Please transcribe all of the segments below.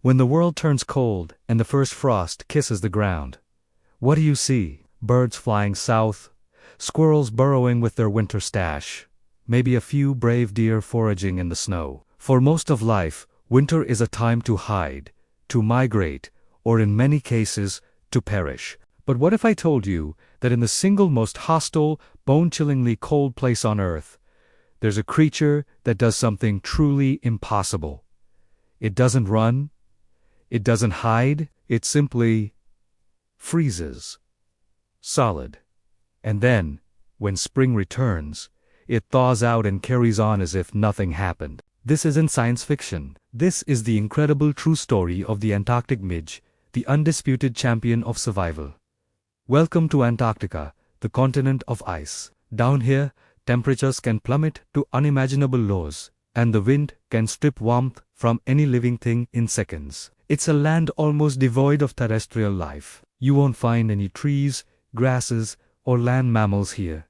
When the world turns cold and the first frost kisses the ground, what do you see? Birds flying south, squirrels burrowing with their winter stash, maybe a few brave deer foraging in the snow. For most of life, winter is a time to hide, to migrate, or in many cases, to perish. But what if I told you that in the single most hostile, bone-chillingly cold place on Earth, there's a creature that does something truly impossible? It doesn't run, it doesn't hide, it simply freezes. Solid. And then, when spring returns, it thaws out and carries on as if nothing happened. This isn't science fiction. This is the incredible true story of the Antarctic Midge, the undisputed champion of survival. Welcome to Antarctica, the continent of ice. Down here, temperatures can plummet to unimaginable lows, and the wind can strip warmth from any living thing in seconds. It's a land almost devoid of terrestrial life. You won't find any trees, grasses, or land mammals here.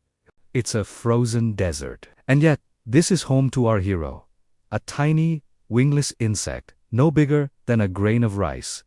It's a frozen desert. And yet, this is home to our hero. A tiny, wingless insect, no bigger than a grain of rice,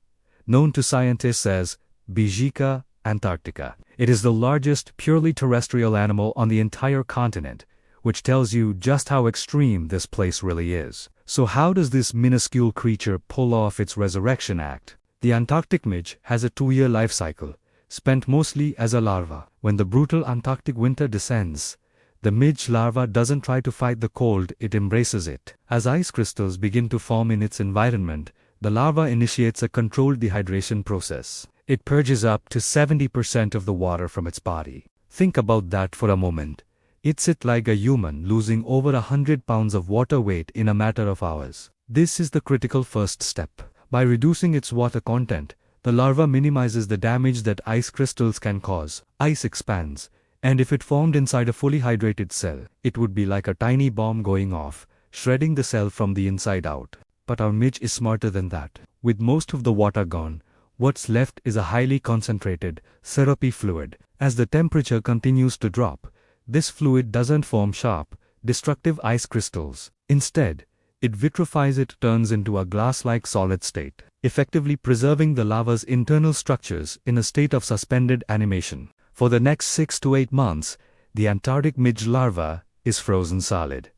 known to scientists as Bigica antarctica. It is the largest purely terrestrial animal on the entire continent, which tells you just how extreme this place really is. So how does this minuscule creature pull off its resurrection act? The Antarctic midge has a 2-year life cycle, spent mostly as a larva. When the brutal Antarctic winter descends, the midge larva doesn't try to fight the cold, it embraces it. As ice crystals begin to form in its environment, the larva initiates a controlled dehydration process. It purges up to 70% of the water from its body. Think about that for a moment. It's like a human losing over 100 pounds of water weight in a matter of hours. This is the critical first step. By reducing its water content, the larva minimizes the damage that ice crystals can cause. Ice expands, and if it formed inside a fully hydrated cell, it would be like a tiny bomb going off, shredding the cell from the inside out. But our midge is smarter than that. With most of the water gone, what's left is a highly concentrated, syrupy fluid. As the temperature continues to drop, this fluid doesn't form sharp, destructive ice crystals. Instead, it vitrifies. It turns into a glass-like solid state, effectively preserving the larva's internal structures in a state of suspended animation. For the next 6 to 8 months, the Antarctic midge larva is frozen solid.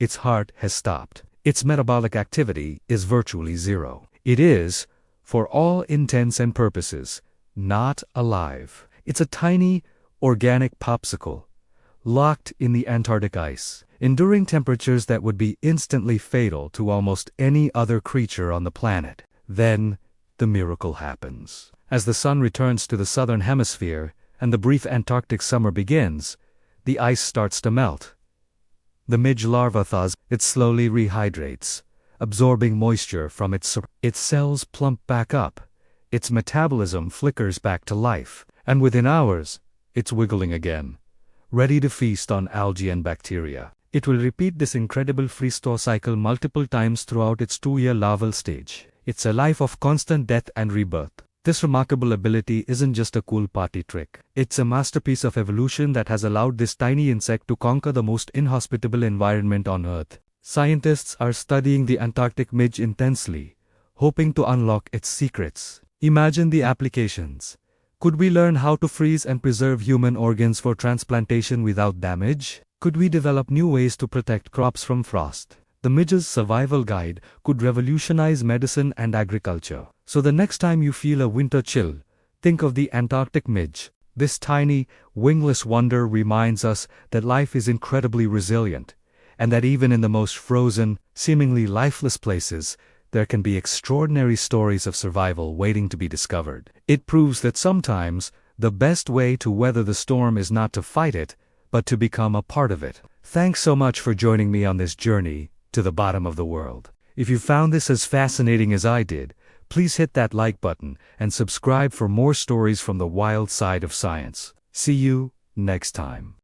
Its heart has stopped. Its metabolic activity is virtually zero. It is, for all intents and purposes, not alive. It's a tiny, organic popsicle, locked in the Antarctic ice, enduring temperatures that would be instantly fatal to almost any other creature on the planet. Then, the miracle happens. As the sun returns to the southern hemisphere, and the brief Antarctic summer begins, the ice starts to melt. The midge larva thaws. It slowly rehydrates, absorbing moisture from its cells plump back up, its metabolism flickers back to life, and within hours, it's wiggling again, ready to feast on algae and bacteria. It will repeat this incredible freeze-thaw cycle multiple times throughout its 2-year larval stage. It's a life of constant death and rebirth. This remarkable ability isn't just a cool party trick. It's a masterpiece of evolution that has allowed this tiny insect to conquer the most inhospitable environment on Earth. Scientists are studying the Antarctic midge intensely, hoping to unlock its secrets. Imagine the applications. Could we learn how to freeze and preserve human organs for transplantation without damage? Could we develop new ways to protect crops from frost? The midge's survival guide could revolutionize medicine and agriculture. So the next time you feel a winter chill, think of the Antarctic midge. This tiny, wingless wonder reminds us that life is incredibly resilient, and that even in the most frozen, seemingly lifeless places, there can be extraordinary stories of survival waiting to be discovered. It proves that sometimes, the best way to weather the storm is not to fight it, but to become a part of it. Thanks so much for joining me on this journey to the bottom of the world. If you found this as fascinating as I did, please hit that like button and subscribe for more stories from the wild side of science. See you next time.